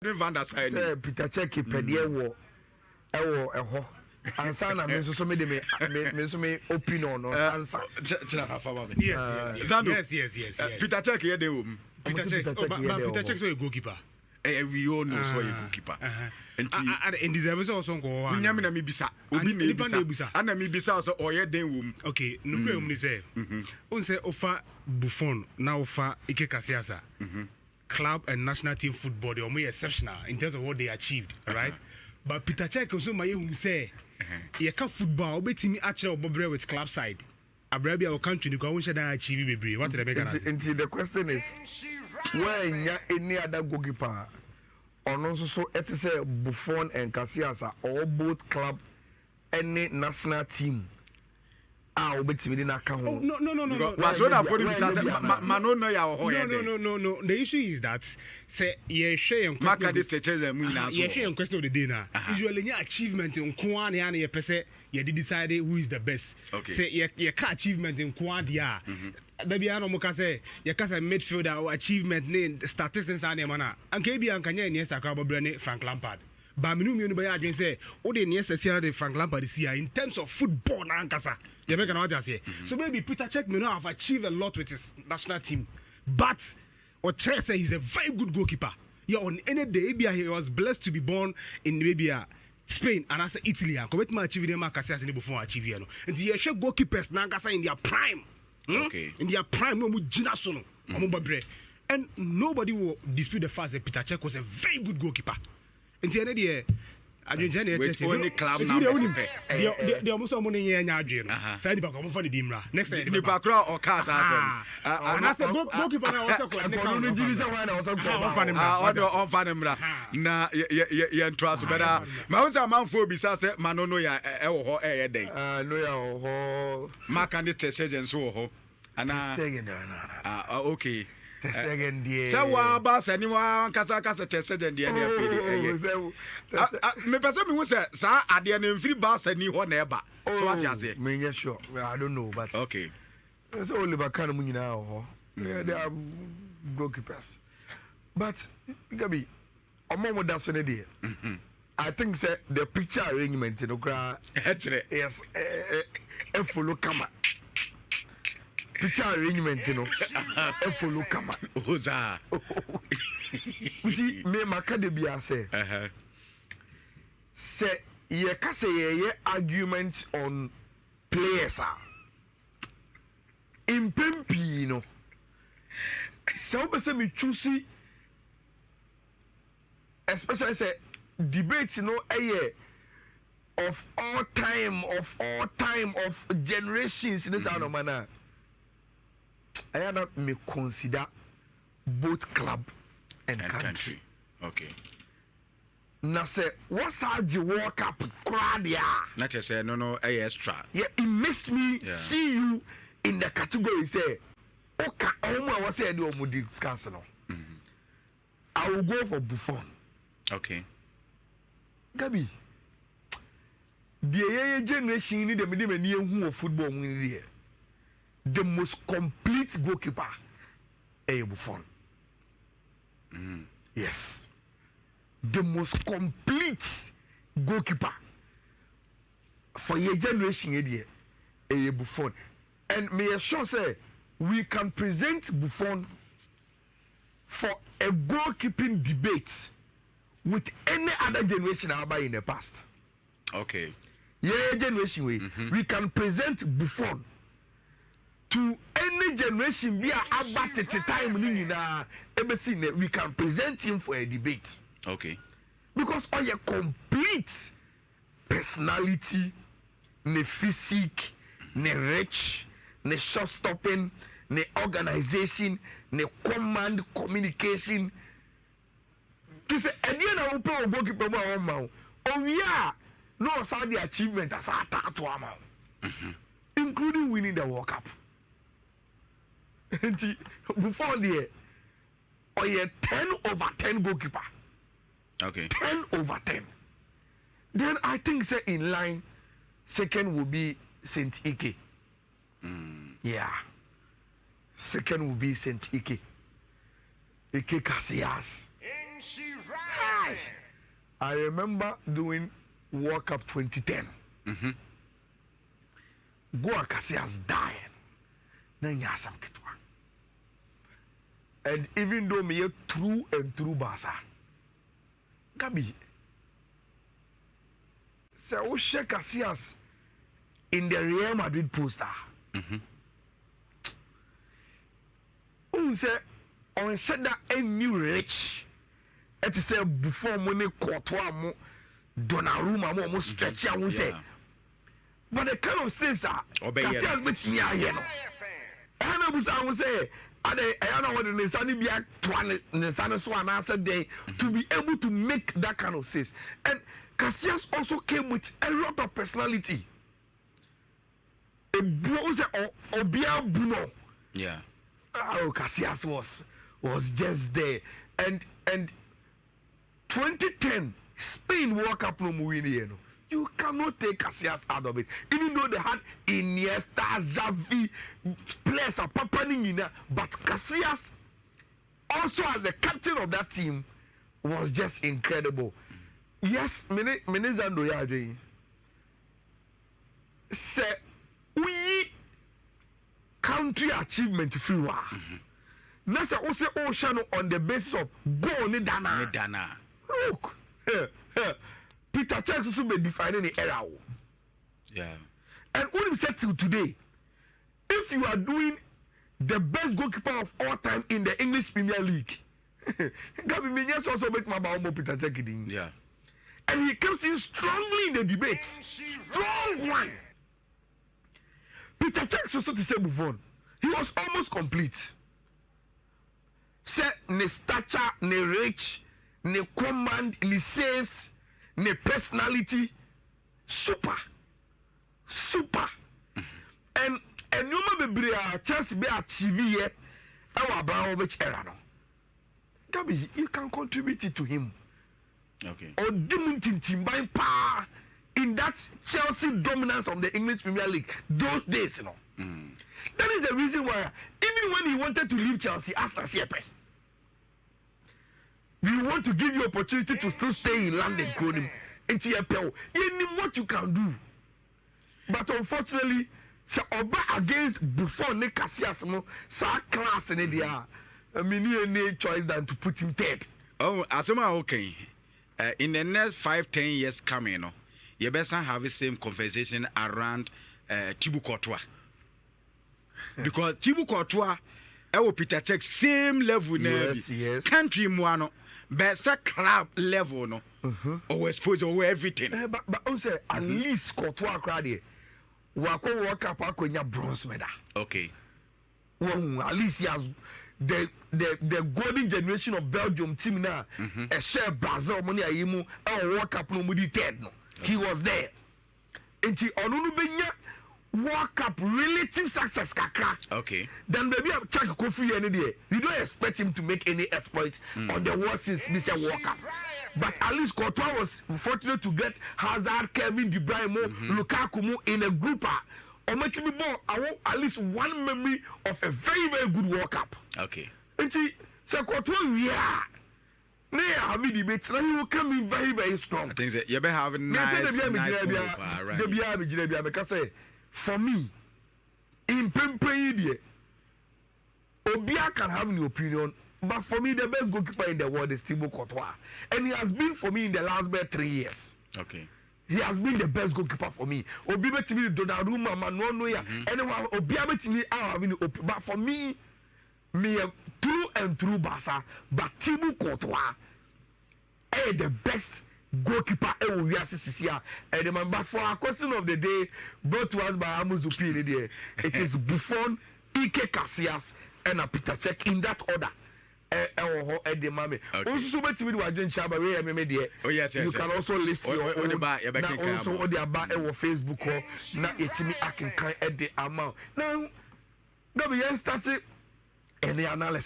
Van der Sar Petr Cech pedie wo eho ansa na me so me de me opinion no ansa Yes. Petr Cech here dey wo Peter Cech so a goalkeeper. We all know so a goalkeeper. And deserve also go on. Nyame na me bisa obi na ebisa ana me bisa so oye den wo mu. Okay, no problem ni say. On say offer Buffon na offer Iker Casillas. Club and national team football they are exceptional in terms of what they achieved, right? But Petr Cech also my who say you can football betimi actually obobre with club side. Abrabia our country because we should achieve baby. What the make answer? The question is when any other goalkeeper or also so it is a Buffon and Casillas or both club any national team. No. The issue is that say you share question of the day now. Usually your achievement in Kwan and you say you decide who is the best. Say your achievement in Kwan dia. Maybe I don't say you can say midfielder or achievement statistics and mana. And KB and Kanye Iniesta Crabbe Frank Lampard. But me no be again say o the Iniesta see Frank Lampard this year in terms of football na ankasa. You make an audience here. So maybe Petr Cech may not have achieved a lot with his national team, but or Cech say he's a very good goalkeeper. Yeah, on any day he was blessed to be born in maybe Spain and I say Italy. And come my achieving them Casillas in before achieving. And the share goalkeepers na ankasa in their prime. Okay. In their prime, no Gina Sono, and nobody will dispute the fact that Petr Cech was a very good goalkeeper. And the end of the year, only club now. They almost money here in Adrian. Side back for the Dimra. Next time, the background or cars. And I said, goalkeeper also called na ye trust better. Ma won say man for bisa say manono ya e wo ho e ye den. No ya ho. Ma kan the test so ho. Ana okay. Say wa ba say ni wa kasa test agent dey na afedi me pese me hu say sa ade na mfiri ba say ni ho na eba. So what you say? Me sure. I don't know but okay. So Oliver kan mu nyina ho. They are goalkeepers. But Gabi omo da so ne dey. I think say the picture arrangement no kra yes follow kama. Picture arrangement no follow kama. Oza. You see me makade bia say ye ka say ye argument on players in pempi no. So be say me choose especially say debate of all time of generations in this of manner. I am not me consider both club and country. Okay. Now say what's our World Cup crowd ya? Not just say no extra. Yeah, it makes me see you in the category say okay, I was say do discuss no. I will go for Buffon. Okay. Gabi. The generation need them who of football here. The most complete goalkeeper Buffon. Yes. The most complete goalkeeper for your generation here Buffon. And may I sure say we can present Buffon for a goalkeeping debate with any other generation in the past. Okay. Yeah, generation way. We can present Buffon to any generation via about the time we can present him for a debate. Okay. Because all your complete personality, ne physique, ne reach, ne shot stopping, ne organization, ne command communication. To say any na upe o goalkeeper mo on ma. Oh yeah, no Saudi achievement as a to am. Including winning the World Cup. Before the or a 10/10 goalkeeper. Okay. 10/10. Then I think say in line, second will be Saint Ike. Yeah. Second will be Saint Ike. Iker Casillas. die. I remember doing World Cup 2010. Iker Casillas died. And even though me true and true Barca, Gabi, so Iker Casillas in the Real Madrid poster. Say on said that a new rich. It is a Buffon money Courtois mo Donnarumma mo stretch and say. But the kind of slaves are Casillas with me here no. I will say I don't know what the sunny be the sun so an answer day to be able to make that kind of saves. And Casillas also came with a lot of personality. A bronze or Bia Bruno. Yeah. Oh, Casillas was just there. And 2010 Spain World Cup no win. You cannot take Casillas out of it. Even though they had Iniesta, Xavi, players are popping in, but Casillas, also as the captain of that team, was just incredible. Yes, Menezando Yaje. Say we country achievement free wa. Nasa also ocean on the basis of goal ni dana. Look, Petr Cech also be defining the era. Yeah. And what he said till today, if you are doing the best goalkeeper of all time in the English Premier League, Gabi Menyes also bet my about Petr Cech. Yeah. And he comes in strongly in the debate. Strong one. Petr Cech also to say Buffon. He was almost complete. Say ne stature, ne reach, ne command, ne saves, ne personality, super. And you may be a chance to be achieve here. Our Abramovich era no. Gabi, you can contribute it to him. Okay. Or Dimuntin Timbai power in that Chelsea dominance of the English Premier League those days, you know. That is the reason why even when he wanted to leave Chelsea, asked Siepe, we want to give you opportunity to still stay in London, Cronin. You know what you can do. But unfortunately, so Oba against Buffon-Casillas, sa class in India, I mean, you need choice than to put him dead. Oh, Asoma, okay. In the next 5-10 years coming, you better have the same conversation around Thibaut Courtois. Because Thibaut Courtois, Petr Cech same level, yes. Country moano, better club level, no. Or exposed over everything. But also at least Courtois crowd Wako World Cup akonya bronze medal. Okay. Well, at least he has the golden generation of Belgium team now. A share Brazil money ayimu World Cup no mudi third no. He was there. Enti onunu benya World Cup relative success kakra. Okay. Then maybe I'm check Kofi any day. You don't expect him to make any exploit on the world since Mr. World Cup. But at least Courtois was fortunate to get Hazard, Kevin De Bruyne, Lukaku in a group. Or maybe more, I want at least one memory of a very, very good World Cup. Okay. And see, so Courtois, yeah. Now having debates, now he will come in very, very strong. I think that you better have a nice because for me, in Pempe, Obia can have an opinion. But for me, the best goalkeeper in the world is Thibaut Courtois. And he has been for me in the last 3 years. Okay. He has been the best goalkeeper for me. Obibe to me, Donnarumma, Manoya, anyone, Obiabe to me, I have been. But for me, true and true Barca, but Thibaut Courtois is the best goalkeeper ever we have seen here. And but for our question of the day, brought to us by Amuzupi, it is Buffon, Iker Casillas, and Petr Cech in that order. Okay. Also, but we are doing Chaba. Oh yes. You can also list your own. Also, on the about our Facebook or now it's me. I can kind at the amount now. We started any analysis.